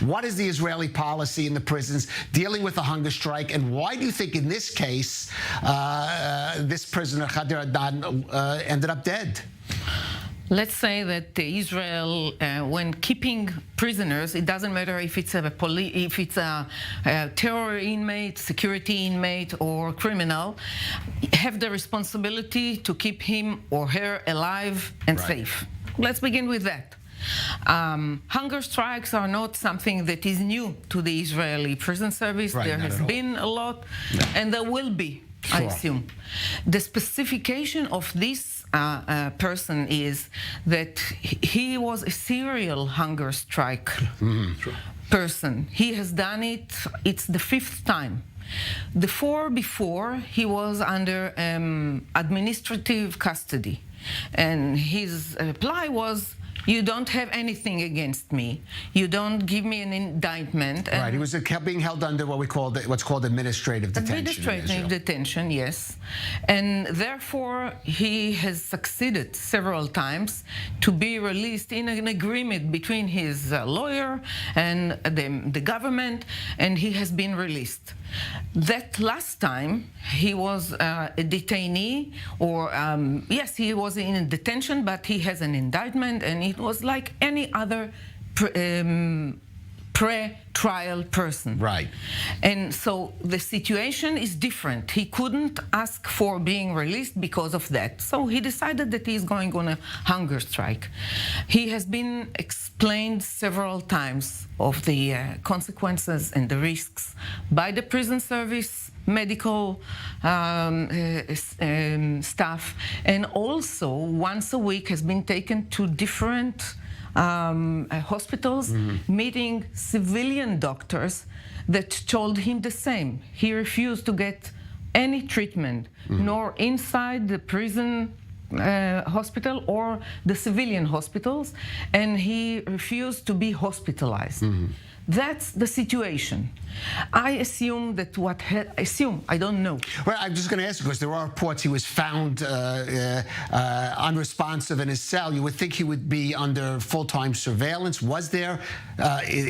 What is the Israeli policy in the prisons dealing with the hunger strike, and why do you think in this case this prisoner, Khadir Adnan, ended up dead? Let's say that Israel, when keeping prisoners, it doesn't matter if it's a terror inmate, security inmate, or criminal, have the responsibility to keep him or her alive and safe. Let's begin with that. Hunger strikes are not something that is new to the Israeli prison service. There has been a lot, and there will be, I assume. The specification of this person is that he was a serial hunger strike person. He has done it, it's the 5th time. The 4 before, he was under administrative custody. And his reply was, you don't have anything against me. You don't give me an indictment. Right, he was being held under what's called administrative detention. Administrative detention, yes. And therefore, he has succeeded several times to be released in an agreement between his lawyer and the government, and he has been released. That last time, he was a detainee, or yes, he was in detention, but he has an indictment, and it was like any other pre-trial person. Right. And so the situation is different. He couldn't ask for being released because of that. So he decided that he's going on a hunger strike. He has been explained several times of the consequences and the risks by the prison service, medical staff, and also once a week has been taken to different hospitals, meeting civilian doctors that told him the same. He refused to get any treatment, nor inside the prison hospital or the civilian hospitals, and he refused to be hospitalized. That's the situation. I assume that I don't know. Well, I'm just going to ask you, because there are reports he was found unresponsive in his cell. You would think he would be under full-time surveillance. Was there,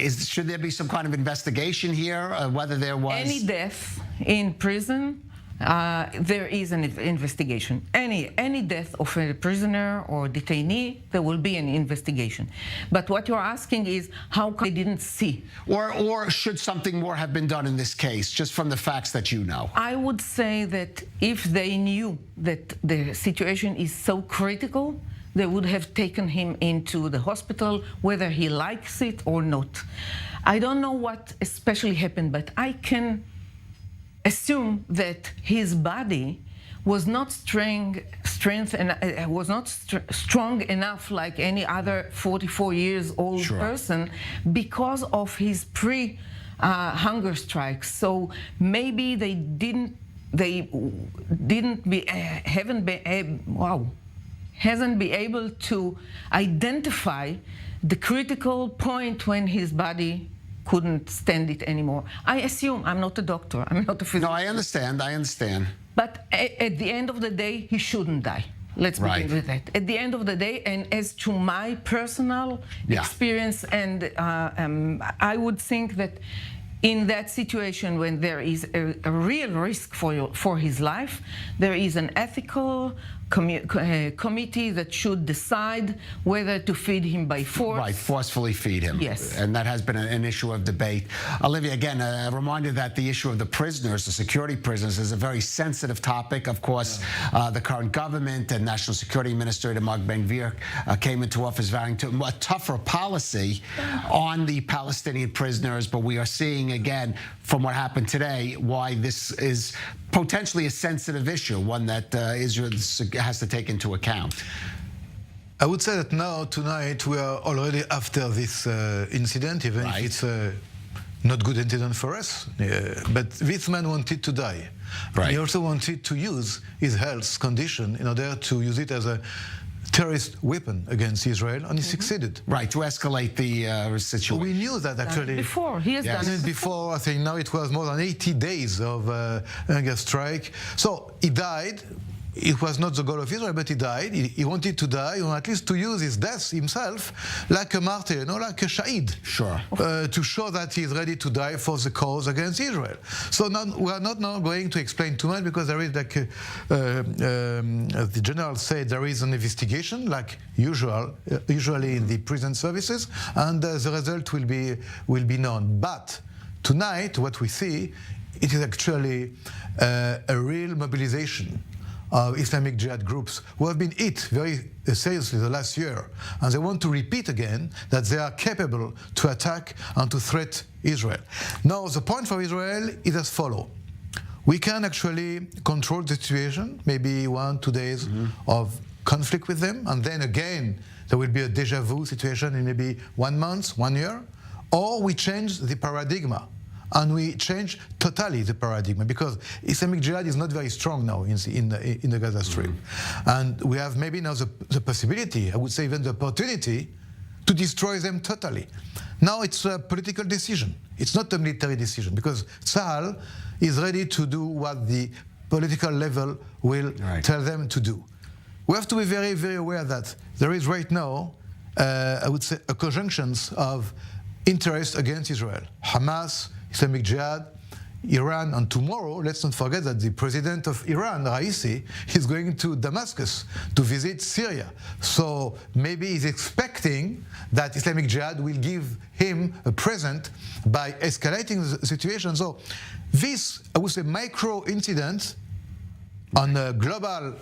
should there be some kind of investigation here, whether there was... Any death in prison, there is an investigation. Any death of a prisoner or detainee, there will be an investigation. But what you're asking is how come they didn't see? Or should something more have been done in this case, just from the facts that you know? I would say that if they knew that the situation is so critical, they would have taken him into the hospital, whether he likes it or not. I don't know what especially happened, but I can assume that his body was not strong enough like any other 44 years old person because of his hunger strikes. So maybe hasn't been able to identify the critical point when his body couldn't stand it anymore. I assume, I'm not a doctor, I'm not a physician. No, I understand. But at the end of the day, he shouldn't die. Let's begin with that. At the end of the day, and as to my personal experience, and I would think that in that situation, when there is a real risk for his life, there is an ethical committee that should decide whether to feed him by force. Right, forcefully feed him. Yes. And that has been an issue of debate. Olivia, again, a reminder that the issue of the prisoners, the security prisoners, is a very sensitive topic. Of course, the current government and National Security Administrator Mark Ben-Gvir came into office vowing to a tougher policy on the Palestinian prisoners, but we are seeing, again, from what happened today, why this is potentially a sensitive issue, one that Israel has to take into account. I would say that now, tonight, we are already after this incident, even if it's a not good incident for us. But this man wanted to die. He also wanted to use his health condition in order to use it as a terrorist weapon against Israel, and he succeeded. Right, to escalate the situation. We knew that actually. Before, he has done it before. I think now it was more than 80 days of hunger strike. So he died it was not the goal of Israel, but he died. He wanted to die, or at least to use his death himself like a martyr, like a shaheed. Sure. To show that he's ready to die for the cause against Israel. So now, we are not now going to explain too much, because there is, like the general said, there is an investigation, like usually in the prison services, and the result will be known. But tonight, what we see, it is actually a real mobilization of Islamic Jihad groups who have been hit very seriously the last year. And they want to repeat again that they are capable to attack and to threat Israel. Now, the point for Israel is as follows. We can actually control the situation, maybe 1-2 days of conflict with them, and then again, there will be a déjà vu situation in maybe 1 month, 1 year, or we change the paradigm. And we change totally the paradigm, because Islamic Jihad is not very strong now in the Gaza Strip. And we have maybe now the possibility, I would say even the opportunity, to destroy them totally. Now it's a political decision. It's not a military decision, because Tzahal is ready to do what the political level will tell them to do. We have to be very, very aware that there is right now, I would say, a conjunction of interest against Israel. Hamas, Islamic Jihad, Iran, and tomorrow, let's not forget that the president of Iran, Raisi, is going to Damascus to visit Syria. So maybe he's expecting that Islamic Jihad will give him a present by escalating the situation. So this, I would say, micro incident on a global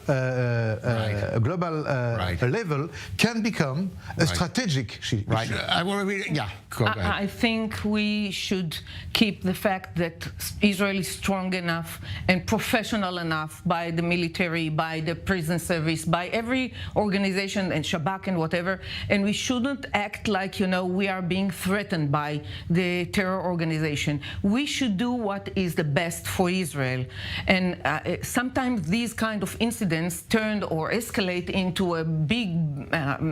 level can become a strategic issue. Go ahead. I think we should keep the fact that Israel is strong enough and professional enough by the military, by the prison service, by every organization and Shabak and whatever, and we shouldn't act like, we are being threatened by the terror organization. We should do what is the best for Israel. And sometimes these kind of incidents turn or escalate into a big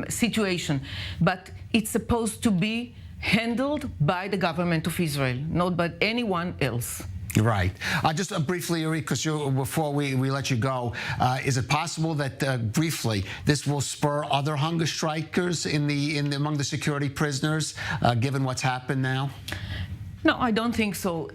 situation, but it's supposed to be handled by the government of Israel, not by anyone else. Right. Just briefly, Uri, because before we let you go, is it possible that briefly this will spur other hunger strikers among the security prisoners, given what's happened now? No, I don't think so.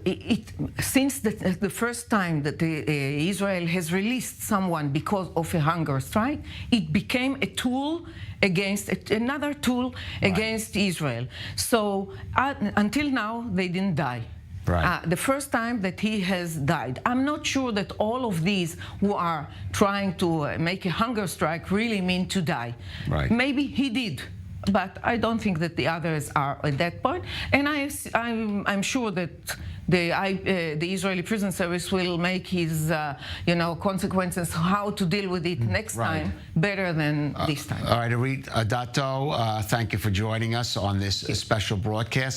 Since the first time that Israel has released someone because of a hunger strike, it became a tool against another tool against Israel. So until now, they didn't die. Right. The first time that he has died. I'm not sure that all of these who are trying to make a hunger strike really mean to die. Right. Maybe he did. But I don't think that the others are at that point, and I'm sure that the Israeli prison service will make his consequences, how to deal with it next time, better than this time. All right, Arit Adato, thank you for joining us on this special broadcast.